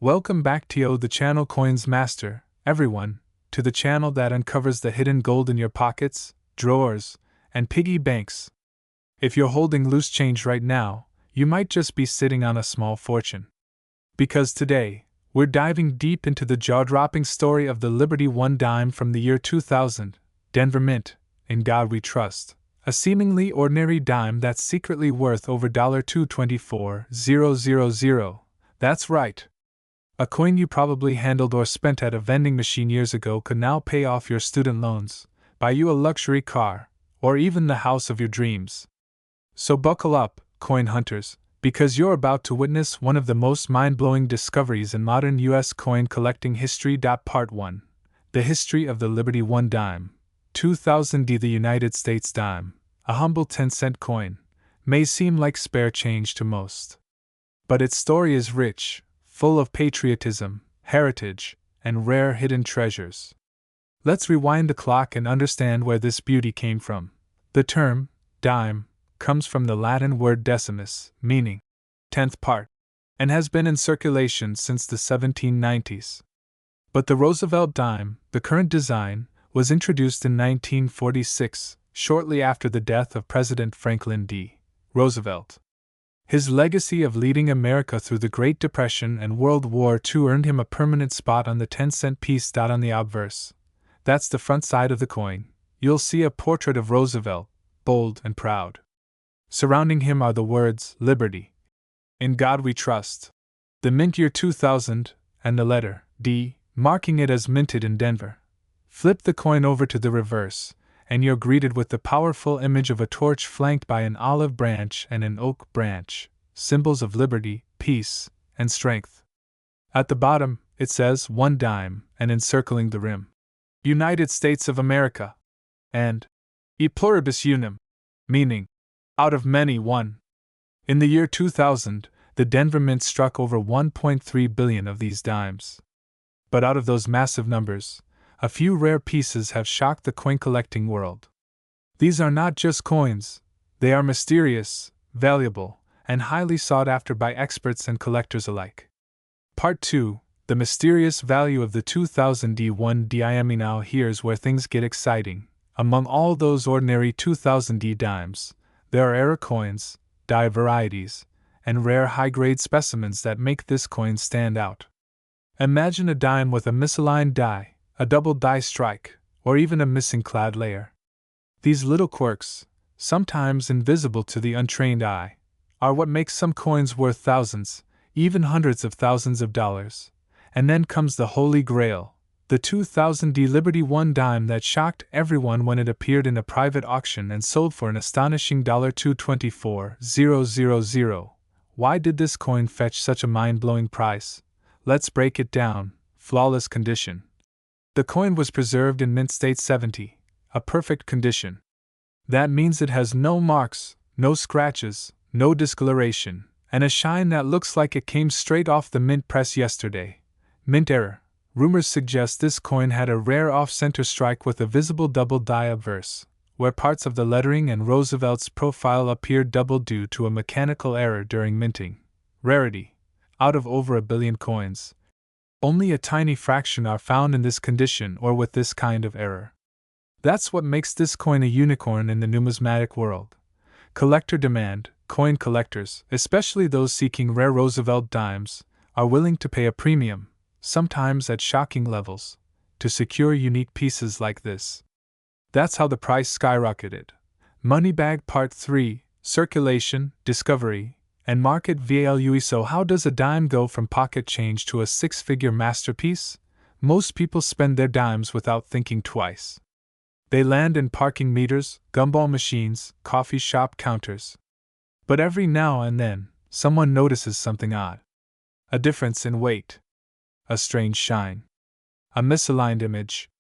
Welcome back to the channel Coins Master, everyone, to the channel that uncovers the hidden gold in your pockets, drawers, and piggy banks. If you're holding loose change right now, you might just be sitting on a small fortune. Because today, we're diving deep into the jaw-dropping story of the Liberty One dime from the year 2000, Denver Mint, in God we trust, a seemingly ordinary dime that's secretly worth over $224,000. That's right. A coin you probably handled or spent at a vending machine years ago could now pay off your student loans, buy you a luxury car, or even the house of your dreams. So buckle up, coin hunters, because you're about to witness one of the most mind-blowing discoveries in modern U.S. coin collecting history. Part 1. The History of the Liberty One Dime. 2000D. The United States dime, a humble 10-cent coin, may seem like spare change to most. But its story is rich, full of patriotism, heritage, and rare hidden treasures. Let's rewind the clock and understand where this beauty came from. The term, dime, comes from the Latin word decimus, meaning 10th part, and has been in circulation since the 1790s. But the Roosevelt dime, the current design, was introduced in 1946, shortly after the death of President Franklin D. Roosevelt. His legacy of leading America through the Great Depression and World War II earned him a permanent spot on the 10-cent piece. On the obverse, that's the front side of the coin, you'll see a portrait of Roosevelt, bold and proud. Surrounding him are the words, Liberty, in God we trust, the mint year 2000, and the letter D, marking it as minted in Denver. Flip the coin over to the reverse, and you're greeted with the powerful image of a torch flanked by an olive branch and an oak branch, symbols of liberty, peace, and strength. At the bottom, it says one dime, and encircling the rim, United States of America, and E pluribus unum, meaning, out of many, one. In the year 2000, the Denver Mint struck over 1.3 billion of these dimes. But out of those massive numbers, a few rare pieces have shocked the coin collecting world. These are not just coins, they are mysterious, valuable, and highly sought after by experts and collectors alike. Part 2. The mysterious value of the 2000D one dime. Now here's where things get exciting. Among all those ordinary 2000D dimes, there are rare coins, die varieties, and rare high-grade specimens that make this coin stand out. Imagine a dime with a misaligned die, a double die strike, or even a missing clad layer. These little quirks, sometimes invisible to the untrained eye, are what makes some coins worth thousands, even hundreds of thousands of dollars. And then comes the Holy Grail, the 2000D Liberty One dime that shocked everyone when it appeared in a private auction and sold for an astonishing $224,000. Why did this coin fetch such a mind-blowing price? Let's break it down. Flawless condition. The coin was preserved in mint state 70, a perfect condition. That means it has no marks, no scratches, no discoloration, and a shine that looks like it came straight off the mint press yesterday. Mint error. Rumors suggest this coin had a rare off-center strike with a visible double die obverse, where parts of the lettering and Roosevelt's profile appeared double due to a mechanical error during minting. Rarity. Out of over 1 billion coins, only a tiny fraction are found in this condition or with this kind of error. That's what makes this coin a unicorn in the numismatic world. Collector demand, coin collectors, especially those seeking rare Roosevelt dimes, are willing to pay a premium, sometimes at shocking levels, to secure unique pieces like this. That's how the price skyrocketed. Moneybag Part 3, Circulation, Discovery, and market value. So how does a dime go from pocket change to a six-figure masterpiece? Most people spend their dimes without thinking twice. They land in parking meters, gumball machines, coffee shop counters. But every now and then, someone notices something odd. A difference in weight. A strange shine. A misaligned image.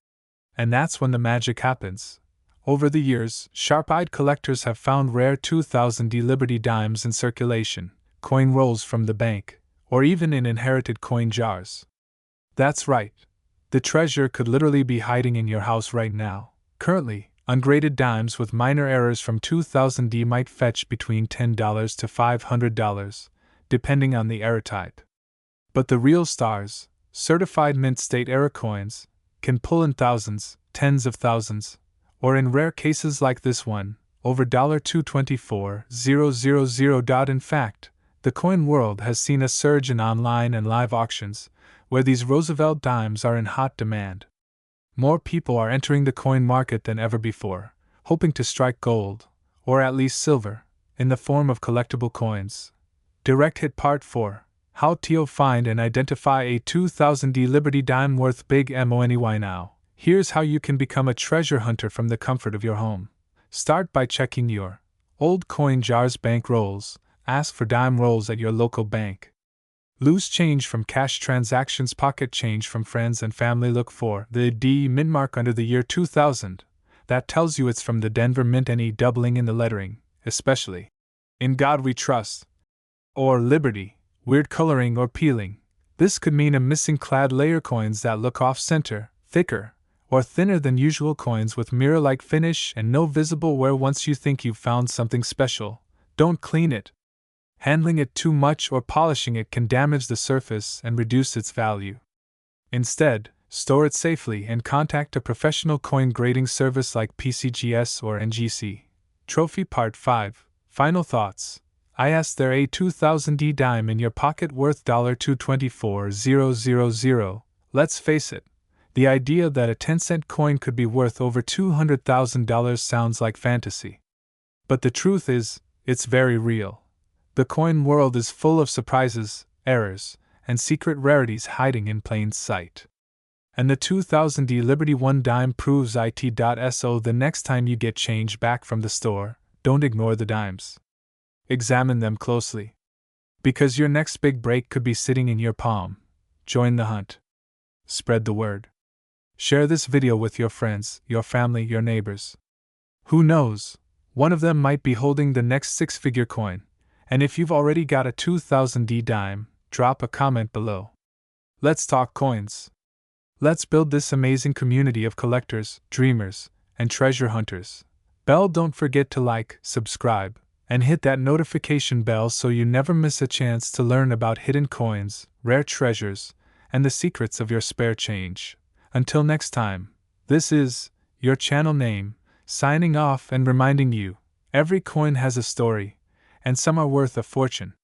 And that's when the magic happens. Over the years, sharp-eyed collectors have found rare 2000D Liberty dimes in circulation, coin rolls from the bank, or even in inherited coin jars. That's right. The treasure could literally be hiding in your house right now. Currently, ungraded dimes with minor errors from 2000D might fetch between $10 to $500, depending on the error type. But the real stars, certified mint state era coins, can pull in thousands, tens of thousands, or in rare cases like this one, over $224,000. In fact, the coin world has seen a surge in online and live auctions, where these Roosevelt dimes are in hot demand. More people are entering the coin market than ever before, hoping to strike gold, or at least silver, in the form of collectible coins. Direct Hit Part 4: How to find and identify a 2000D Liberty dime worth big money now. Here's how you can become a treasure hunter from the comfort of your home. Start by checking your old coin jars, bank rolls. Ask for dime rolls at your local bank. Loose change from cash transactions, pocket change from friends and family. Look for the D mint mark under the year 2000. That tells you it's from the Denver Mint. Any doubling in the lettering, especially "In God We Trust" or "Liberty," weird coloring or peeling. This could mean a missing clad layer. Coins that look off-center, thicker, or thinner than usual. Coins with mirror-like finish and no visible wear. Once you think you've found something special, don't clean it. Handling it too much or polishing it can damage the surface and reduce its value. Instead, store it safely and contact a professional coin grading service like PCGS or NGC. Trophy Part 5: Final Thoughts. I asked there a 2000D dime in your pocket worth $224,000. Let's face it, the idea that a 10-cent coin could be worth over $200,000 sounds like fantasy. But the truth is, it's very real. The coin world is full of surprises, errors, and secret rarities hiding in plain sight. And the 2000D Liberty 1 dime proves it. So the next time you get change back from the store, don't ignore the dimes. Examine them closely. Because your next big break could be sitting in your palm. Join the hunt. Spread the word. Share this video with your friends, your family, your neighbors. Who knows, one of them might be holding the next six-figure coin. And if you've already got a 2000D dime, drop a comment below. Let's talk coins. Let's build this amazing community of collectors, dreamers, and treasure hunters. Don't forget to like, subscribe, and hit that notification bell so you never miss a chance to learn about hidden coins, rare treasures, and the secrets of your spare change. Until next time, this is your channel name, signing off and reminding you, every coin has a story, and some are worth a fortune.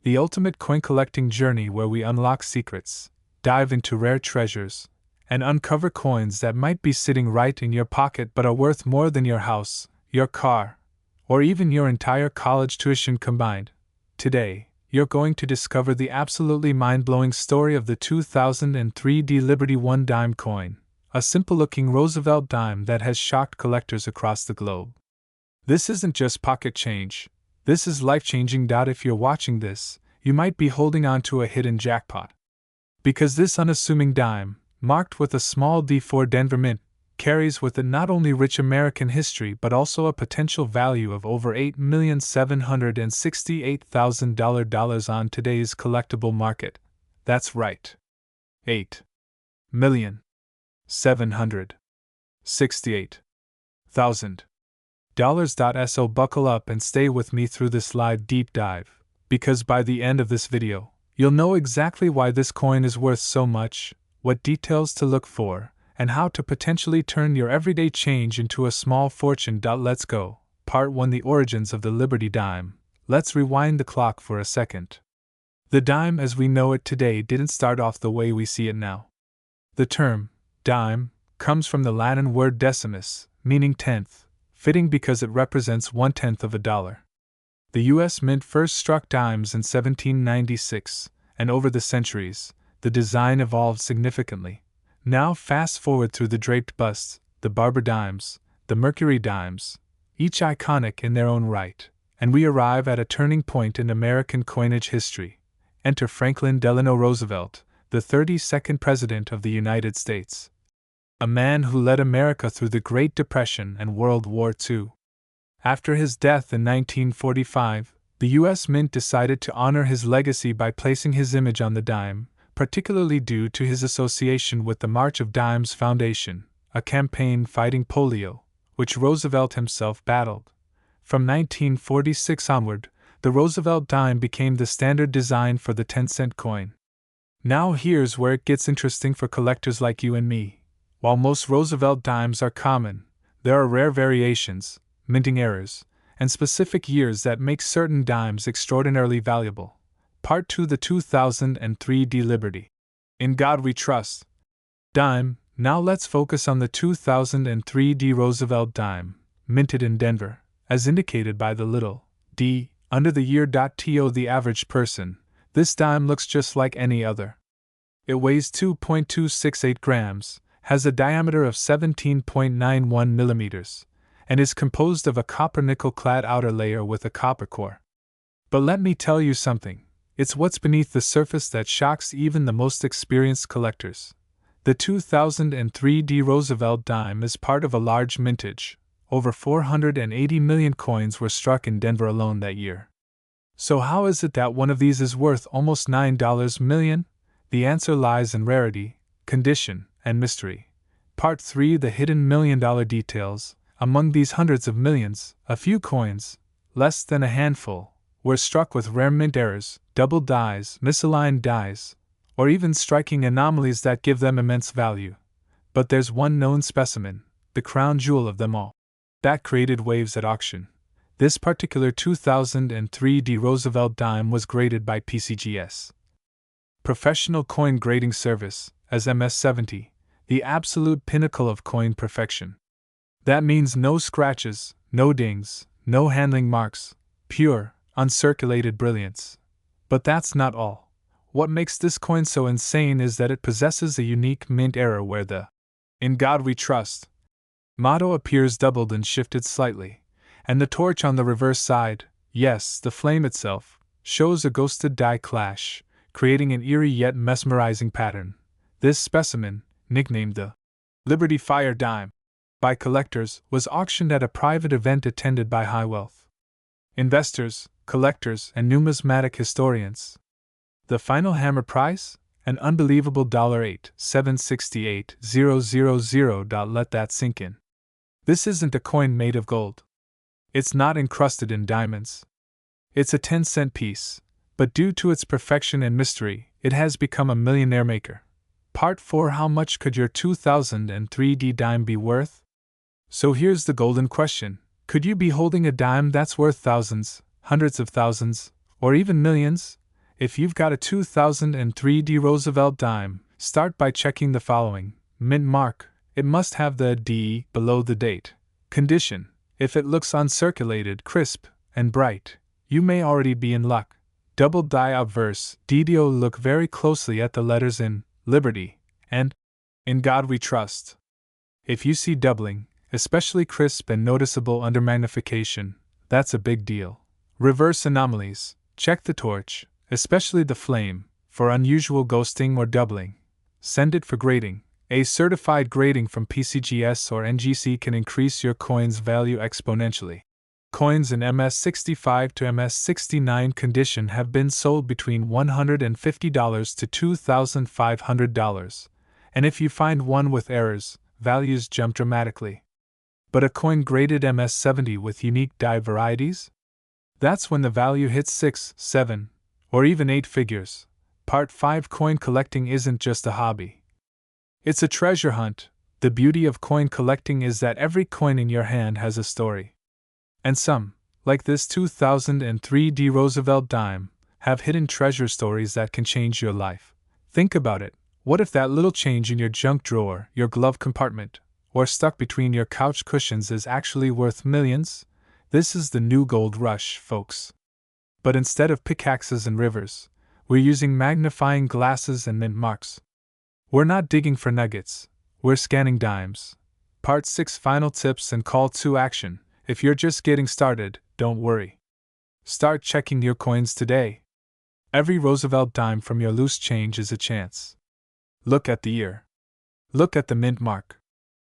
The ultimate coin collecting journey where we unlock secrets, dive into rare treasures, and uncover coins that might be sitting right in your pocket but are worth more than your house, your car, or even your entire college tuition combined. Today, you're going to discover the absolutely mind-blowing story of the 2003D Liberty 1 dime coin, a simple-looking Roosevelt dime that has shocked collectors across the globe. This isn't just pocket change. This is life-changing. If you're watching this, you might be holding on to a hidden jackpot. Because this unassuming dime, marked with a small D for Denver Mint, carries with it not only rich American history but also a potential value of over $8,768,000 on today's collectible market. That's right. $8,768,000. So buckle up and stay with me through this live deep dive, because by the end of this video, you'll know exactly why this coin is worth so much, what details to look for, and how to potentially turn your everyday change into a small fortune. Let's go. Part 1: The Origins of the Liberty Dime. Let's rewind the clock for a second. The dime as we know it today didn't start off the way we see it now. The term, dime, comes from the Latin word decimus, meaning tenth, fitting because it represents 1/10 of a dollar. The U.S. Mint first struck dimes in 1796, and over the centuries, the design evolved significantly. Now fast forward through the draped busts, the barber dimes, the Mercury dimes, each iconic in their own right, and we arrive at a turning point in American coinage history. Enter Franklin Delano Roosevelt, the 32nd President of the United States. A man who led America through the Great Depression and World War II. After his death in 1945, the U.S. Mint decided to honor his legacy by placing his image on the dime, particularly due to his association with the March of Dimes Foundation, a campaign fighting polio, which Roosevelt himself battled. From 1946 onward, the Roosevelt dime became the standard design for the 10-cent coin. Now here's where it gets interesting for collectors like you and me. While most Roosevelt dimes are common, there are rare variations, minting errors, and specific years that make certain dimes extraordinarily valuable. Part 2: The 2003 D Liberty. In God We Trust. Dime. Now let's focus on the 2003 D Roosevelt dime, minted in Denver, as indicated by the little d under the year. To the average person, this dime looks just like any other. It weighs 2.268 grams, has a diameter of 17.91 millimeters, and is composed of a copper nickel-clad outer layer with a copper core. But let me tell you something, it's what's beneath the surface that shocks even the most experienced collectors. The 2003 D Roosevelt dime is part of a large mintage. Over 480 million coins were struck in Denver alone that year. So how is it that one of these is worth almost $9 million? The answer lies in rarity, condition, and mystery. Part 3: The hidden million-dollar details. Among these hundreds of millions, a few coins, less than a handful, were struck with rare mint errors, double dies, misaligned dies, or even striking anomalies that give them immense value. But there's one known specimen, the crown jewel of them all, that created waves at auction. This particular 2003 D Roosevelt dime was graded by PCGS Professional Coin Grading Service as MS-70, the absolute pinnacle of coin perfection. That means no scratches, no dings, no handling marks, pure, uncirculated brilliance. But that's not all. What makes this coin so insane is that it possesses a unique mint error where the "In God We Trust" motto appears doubled and shifted slightly, and the torch on the reverse side, yes, the flame itself, shows a ghosted die clash, creating an eerie yet mesmerizing pattern. This specimen, nicknamed the Liberty Fire Dime by collectors, was auctioned at a private event attended by high-wealth investors, collectors, and numismatic historians. The final hammer price? An unbelievable $8,768,000. Let that sink in. This isn't a coin made of gold. It's not encrusted in diamonds. It's a 10-cent piece, but due to its perfection and mystery, it has become a millionaire maker. Part 4: How much could your 2003 D dime be worth? So here's the golden question. Could you be holding a dime that's worth thousands, hundreds of thousands, or even millions? If you've got a 2003 D Roosevelt dime, start by checking the following. Mint mark. It must have the D below the date. Condition. If it looks uncirculated, crisp, and bright, you may already be in luck. Double die obverse. DDO. Look very closely at the letters in Liberty and In God We Trust. If you see doubling, especially crisp and noticeable under magnification, that's a big deal. Reverse anomalies. Check the torch, especially the flame, for unusual ghosting or doubling. Send it for grading. A certified grading from PCGS or NGC can increase your coin's value exponentially. Coins in MS-65 to MS-69 condition have been sold between $150 to $2,500, and if you find one with errors, values jump dramatically. But a coin graded MS-70 with unique die varieties? That's when the value hits 6, 7, or even 8 figures. Part 5: Coin collecting isn't just a hobby. It's a treasure hunt. The beauty of coin collecting is that every coin in your hand has a story. And some, like this 2003 D Roosevelt dime, have hidden treasure stories that can change your life. Think about it. What if that little change in your junk drawer, your glove compartment, or stuck between your couch cushions is actually worth millions? This is the new gold rush, folks. But instead of pickaxes and rivers, we're using magnifying glasses and mint marks. We're not digging for nuggets, we're scanning dimes. Part 6: Final tips and call to action. If you're just getting started, don't worry. Start checking your coins today. Every Roosevelt dime from your loose change is a chance. Look at the year. Look at the mint mark.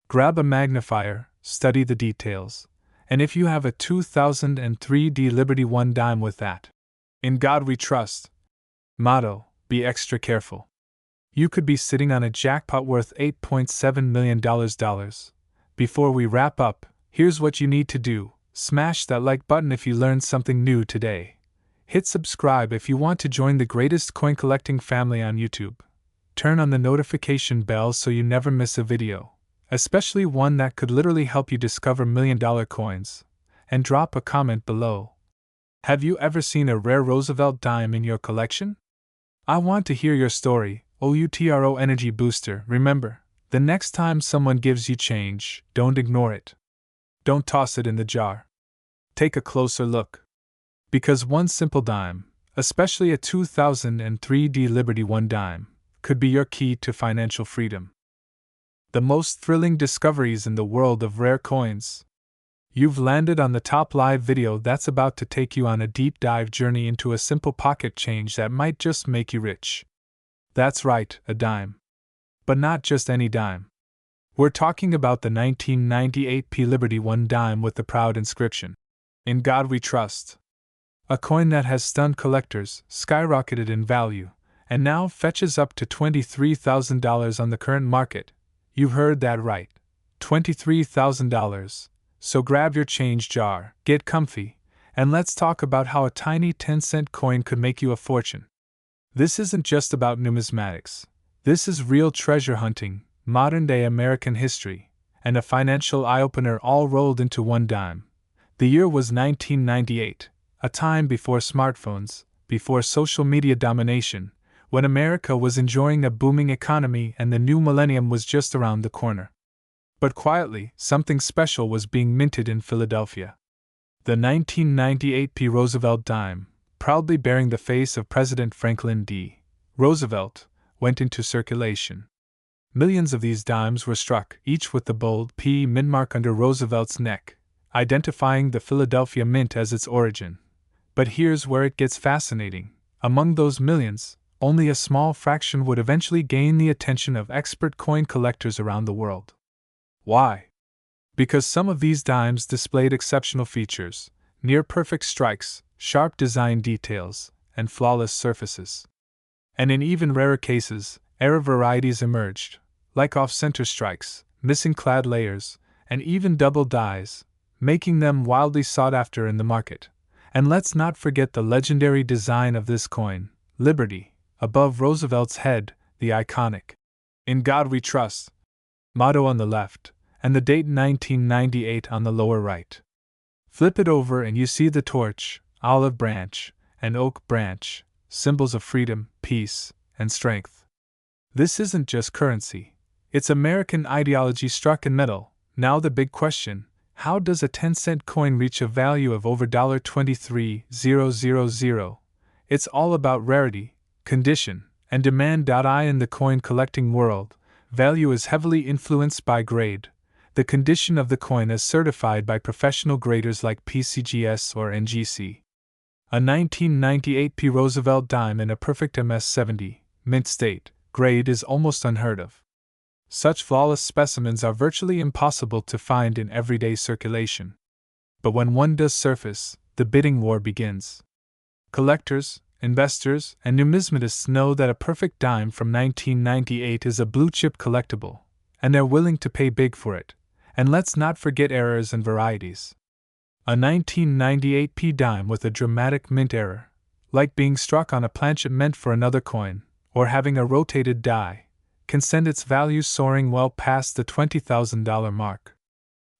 Grab a magnifier, study the details. And if you have a 2003 D Liberty 1 dime with that "In God We Trust" motto, be extra careful. You could be sitting on a jackpot worth $8.7 million. Before we wrap up, here's what you need to do. Smash that like button if you learned something new today. Hit subscribe if you want to join the greatest coin collecting family on YouTube. Turn on the notification bell so you never miss a video, especially one that could literally help you discover $1,000,000 coins. And drop a comment below. Have you ever seen a rare Roosevelt dime in your collection? I want to hear your story. OUTRO Energy Booster. Remember, the next time someone gives you change, don't ignore it. Don't toss it in the jar. Take a closer look. Because one simple dime, especially a 2003 Liberty 1 dime, could be your key to financial freedom. The most thrilling discoveries in the world of rare coins. You've landed on the top live video that's about to take you on a deep dive journey into a simple pocket change that might just make you rich. That's right, a dime. But not just any dime. We're talking about the 1998 Liberty 1 dime with the proud inscription, "In God We Trust." A coin that has stunned collectors, skyrocketed in value, and now fetches up to $23,000 on the current market. You've heard that right. $23,000. So grab your change jar, get comfy, and let's talk about how a tiny 10-cent coin could make you a fortune. This isn't just about numismatics. This is real treasure hunting, modern-day American history, and a financial eye-opener all rolled into one dime. The year was 1998, a time before smartphones, before social media domination, when America was enjoying a booming economy and the new millennium was just around the corner. But quietly, something special was being minted in Philadelphia. The 1998 Roosevelt dime, proudly bearing the face of President Franklin D. Roosevelt, went into circulation. Millions of these dimes were struck, each with the bold P mint mark under Roosevelt's neck, identifying the Philadelphia Mint as its origin. But here's where it gets fascinating. Among those millions, only a small fraction would eventually gain the attention of expert coin collectors around the world. Why? Because some of these dimes displayed exceptional features, near-perfect strikes, sharp design details, and flawless surfaces. And in even rarer cases, error varieties emerged, like off-center strikes, missing clad layers, and even double dies, making them wildly sought after in the market. And let's not forget the legendary design of this coin, Liberty, above Roosevelt's head, the iconic "In God We Trust" motto on the left, and the date 1998 on the lower right. Flip it over and you see the torch, olive branch, and oak branch, symbols of freedom, peace, and strength. This isn't just currency. It's American ideology struck in metal. Now the big question: how does a 10-cent coin reach a value of over $23,000? It's all about rarity, condition, and demand. In the coin collecting world, value is heavily influenced by grade, the condition of the coin as certified by professional graders like PCGS or NGC. A 1998 Roosevelt dime in a perfect MS-70, mint state, grade is almost unheard of. Such flawless specimens are virtually impossible to find in everyday circulation. But when one does surface, the bidding war begins. Collectors, investors, and numismatists know that a perfect dime from 1998 is a blue-chip collectible, and they're willing to pay big for it. And let's not forget errors and varieties. A 1998 dime with a dramatic mint error, like being struck on a planchet meant for another coin, or having a rotated die, can send its value soaring well past the $20,000 mark.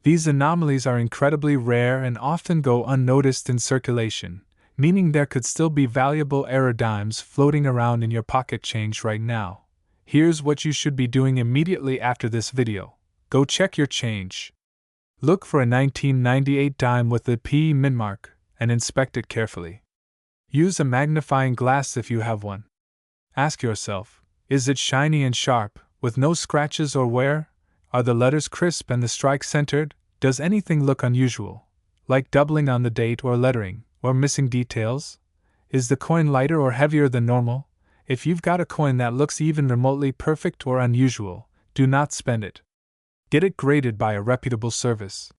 These anomalies are incredibly rare and often go unnoticed in circulation, meaning there could still be valuable error dimes floating around in your pocket change right now. Here's what you should be doing immediately after this video. Go check your change. Look for a 1998 dime with the P mint mark and inspect it carefully. Use a magnifying glass if you have one. Ask yourself, is it shiny and sharp, with no scratches or wear? Are the letters crisp and the strike centered? Does anything look unusual, like doubling on the date or lettering, or missing details? Is the coin lighter or heavier than normal? If you've got a coin that looks even remotely perfect or unusual, do not spend it. Get it graded by a reputable service.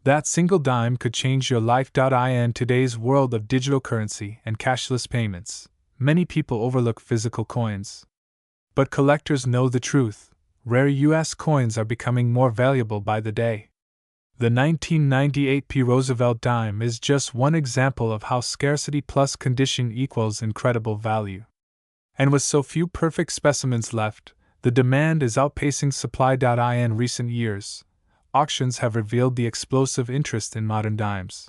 That single dime could change your life. In today's world of digital currency and cashless payments, many people overlook physical coins. But collectors know the truth. Rare U.S. coins are becoming more valuable by the day. The 1998 P. Roosevelt dime is just one example of how scarcity plus condition equals incredible value. And with so few perfect specimens left, the demand is outpacing supply. In recent years, auctions have revealed the explosive interest in modern dimes.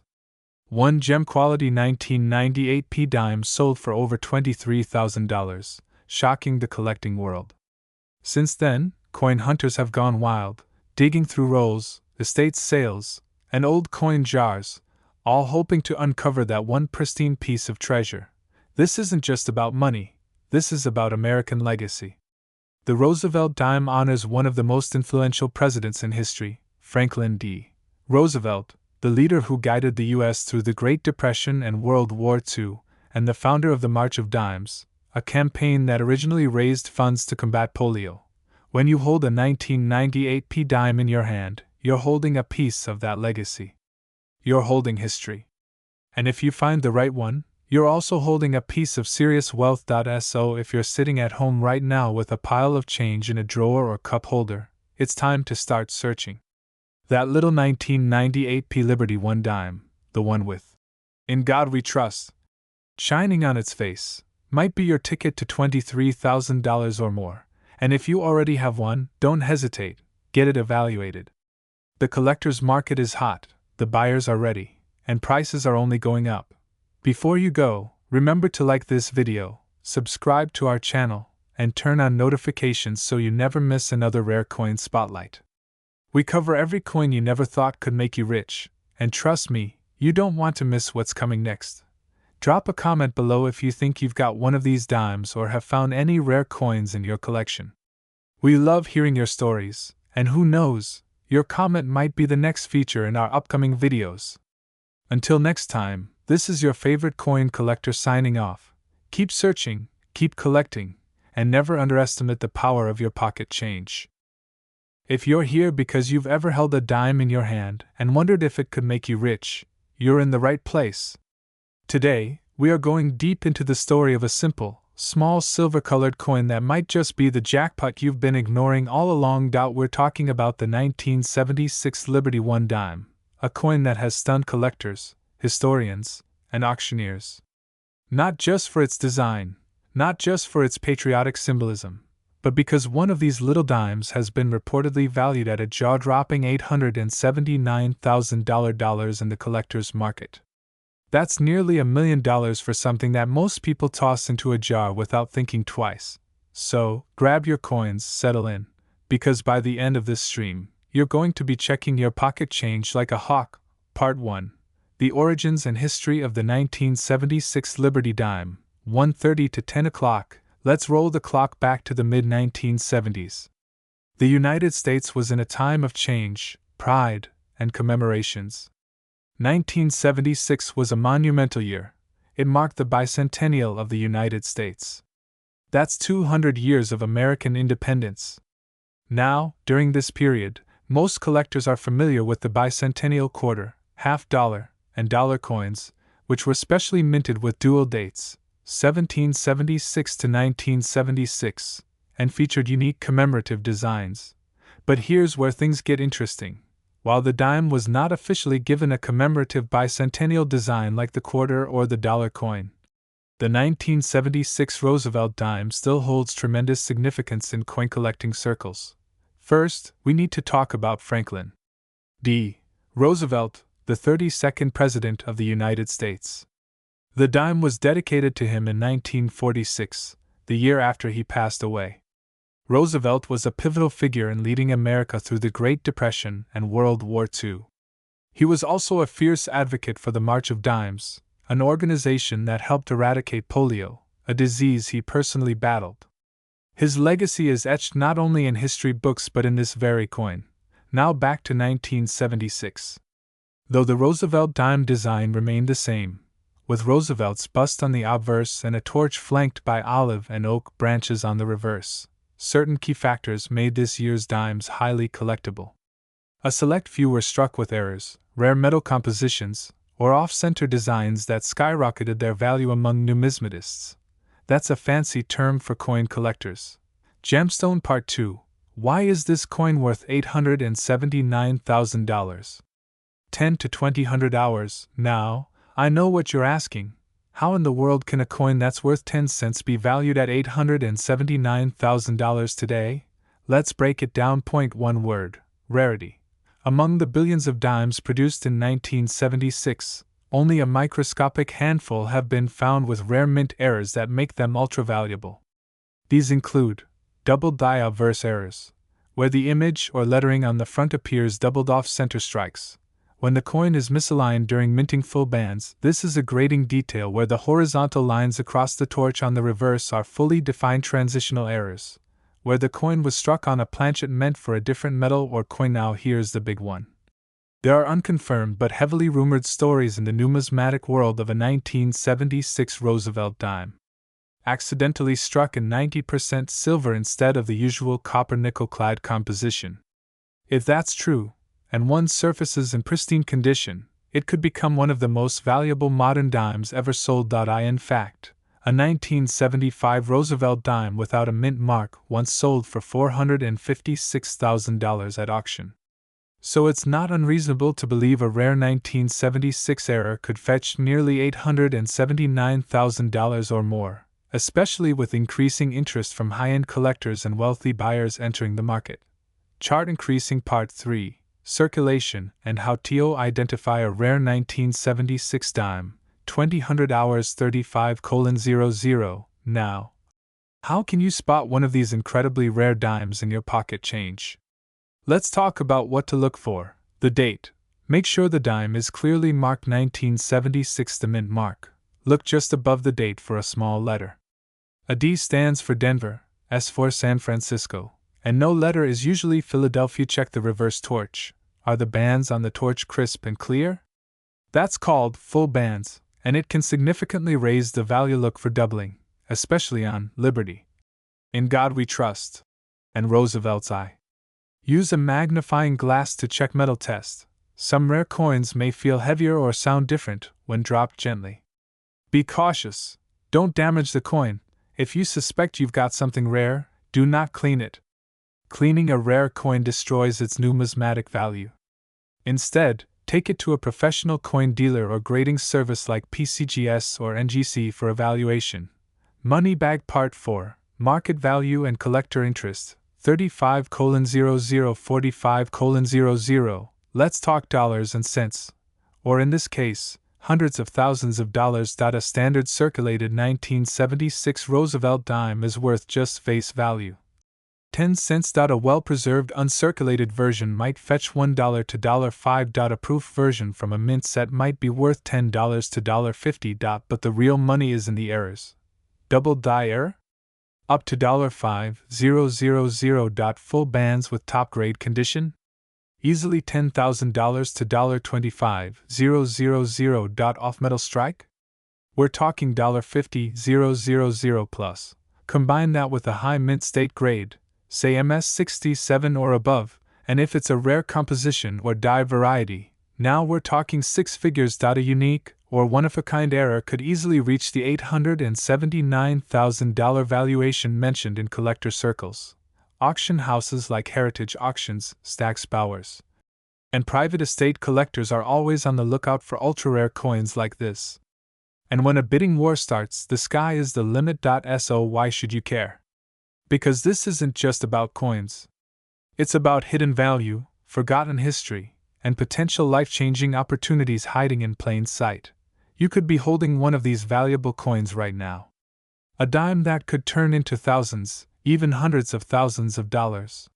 One gem-quality 1998 P dime sold for over $23,000, shocking the collecting world. Since then, coin hunters have gone wild, digging through rolls, estate sales, and old coin jars, all hoping to uncover that one pristine piece of treasure. This isn't just about money, this is about American legacy. The Roosevelt dime honors one of the most influential presidents in history, Franklin D. Roosevelt, the leader who guided the U.S. through the Great Depression and World War II, and the founder of the March of Dimes, a campaign that originally raised funds to combat polio. When you hold a 1998 P dime in your hand, you're holding a piece of that legacy. You're holding history. And if you find the right one, you're also holding a piece of serious wealth. So if you're sitting at home right now with a pile of change in a drawer or cup holder, it's time to start searching. That little 1998 P Liberty One dime, the one with "In God We Trust" shining on its face, might be your ticket to $23,000 or more. And if you already have one, don't hesitate, get it evaluated. The collector's market is hot, the buyers are ready, and prices are only going up. Before you go, remember to like this video, subscribe to our channel, and turn on notifications so you never miss another rare coin spotlight. We cover every coin you never thought could make you rich, and trust me, you don't want to miss what's coming next. Drop a comment below if you think you've got one of these dimes or have found any rare coins in your collection. We love hearing your stories, and who knows, your comment might be the next feature in our upcoming videos. Until next time, this is your favorite coin collector signing off. Keep searching, keep collecting, and never underestimate the power of your pocket change. If you're here because you've ever held a dime in your hand and wondered if it could make you rich, you're in the right place. Today, we are going deep into the story of a simple, small silver-colored coin that might just be the jackpot you've been ignoring all along. We're talking about the 1976 Liberty One dime, a coin that has stunned collectors, historians, and auctioneers. Not just for its design, not just for its patriotic symbolism, but because one of these little dimes has been reportedly valued at a jaw-dropping $879,000 in the collector's market. That's nearly $1 million for something that most people toss into a jar without thinking twice. So, grab your coins, settle in, because by the end of this stream, you're going to be checking your pocket change like a hawk. Part 1. The Origins and History of the 1976 Liberty Dime, 1:30 to 10 o'clock. Let's roll the clock back to the mid-1970s. The United States was in a time of change, pride, and commemorations. 1976 was a monumental year. It marked the bicentennial of the United States. That's 200 years of American independence. Now, during this period, most collectors are familiar with the bicentennial quarter, half-dollar, and dollar coins, which were specially minted with dual dates, 1776 to 1976, and featured unique commemorative designs. But here's where things get interesting. While the dime was not officially given a commemorative bicentennial design like the quarter or the dollar coin, the 1976 Roosevelt dime still holds tremendous significance in coin collecting circles. First, we need to talk about Franklin D. Roosevelt, the 32nd President of the United States. The dime was dedicated to him in 1946, the year after he passed away. Roosevelt was a pivotal figure in leading America through the Great Depression and World War II. He was also a fierce advocate for the March of Dimes, an organization that helped eradicate polio, a disease he personally battled. His legacy is etched not only in history books but in this very coin, now back to 1976. Though the Roosevelt dime design remained the same, with Roosevelt's bust on the obverse and a torch flanked by olive and oak branches on the reverse, certain key factors made this year's dimes highly collectible. A select few were struck with errors, rare metal compositions, or off-center designs that skyrocketed their value among numismatists. That's a fancy term for coin collectors. Gemstone Part 2. Why is this coin worth $879,000? 10 to 20 hours. Now, I know what you're asking. How in the world can a coin that's worth 10 cents be valued at $879,000 today? Let's break it down. Point one word: rarity. Among the billions of dimes produced in 1976, only a microscopic handful have been found with rare mint errors that make them ultra-valuable. These include double die obverse errors, where the image or lettering on the front appears doubled off center strikes. When the coin is misaligned during minting full bands, this is a grading detail where the horizontal lines across the torch on the reverse are fully defined. Transitional errors, where the coin was struck on a planchet meant for a different metal or coin. Now here's the big one. There are unconfirmed but heavily rumored stories in the numismatic world of a 1976 Roosevelt dime, accidentally struck in 90% silver instead of the usual copper-nickel-clad composition. If that's true, and one surfaces in pristine condition, it could become one of the most valuable modern dimes ever sold. In fact, a 1975 Roosevelt dime without a mint mark once sold for $456,000 at auction. So it's not unreasonable to believe a rare 1976 error could fetch nearly $879,000 or more, especially with increasing interest from high-end collectors and wealthy buyers entering the market. Chart increasing. Part 3. Circulation and how to identify a rare 1976 dime. 2000 hours 35:00. Now, how can you spot one of these incredibly rare dimes in your pocket change? Let's talk about what to look for. The date. Make sure the dime is clearly marked 1976. The mint mark. Look just above the date for a small letter. A D stands for Denver, S for San Francisco, and no letter is usually Philadelphia. Check the reverse torch. Are the bands on the torch crisp and clear? That's called full bands, and it can significantly raise the value. Look for doubling, especially on Liberty, In God We Trust, and Roosevelt's Eye. Use a magnifying glass to check metal test. Some rare coins may feel heavier or sound different when dropped gently. Be cautious. Don't damage the coin. If you suspect you've got something rare, do not clean it. Cleaning a rare coin destroys its numismatic value. Instead, take it to a professional coin dealer or grading service like PCGS or NGC for evaluation. Money bag. Part 4. Market value and collector interest. 35:00 45:00. Let's talk dollars and cents. Or in this case, hundreds of thousands of dollars. A standard circulated 1976 Roosevelt dime is worth just face value 10 cents. A well-preserved uncirculated version might fetch $1 to $5. A proof version from a mint set might be worth $10 to $50. But the real money is in the errors. Double die error? Up to $5,000. Full bands with top-grade condition? Easily $10,000 to $25,000. Off metal strike? We're talking $50,000 plus. Combine that with a high mint state grade, say MS67 or above, and if it's a rare composition or die variety, now we're talking six figures. A unique or one-of-a-kind error could easily reach the $879,000 valuation mentioned in collector circles. Auction houses like Heritage Auctions, Stack's Bowers, and private estate collectors are always on the lookout for ultra-rare coins like this. And when a bidding war starts, the sky is the limit. So why should you care? Because this isn't just about coins. It's about hidden value, forgotten history, and potential life-changing opportunities hiding in plain sight. You could be holding one of these valuable coins right now. A dime that could turn into thousands, even hundreds of thousands of dollars.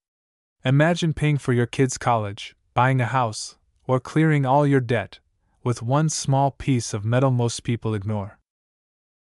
Imagine paying for your kids' college, buying a house, or clearing all your debt with one small piece of metal most people ignore.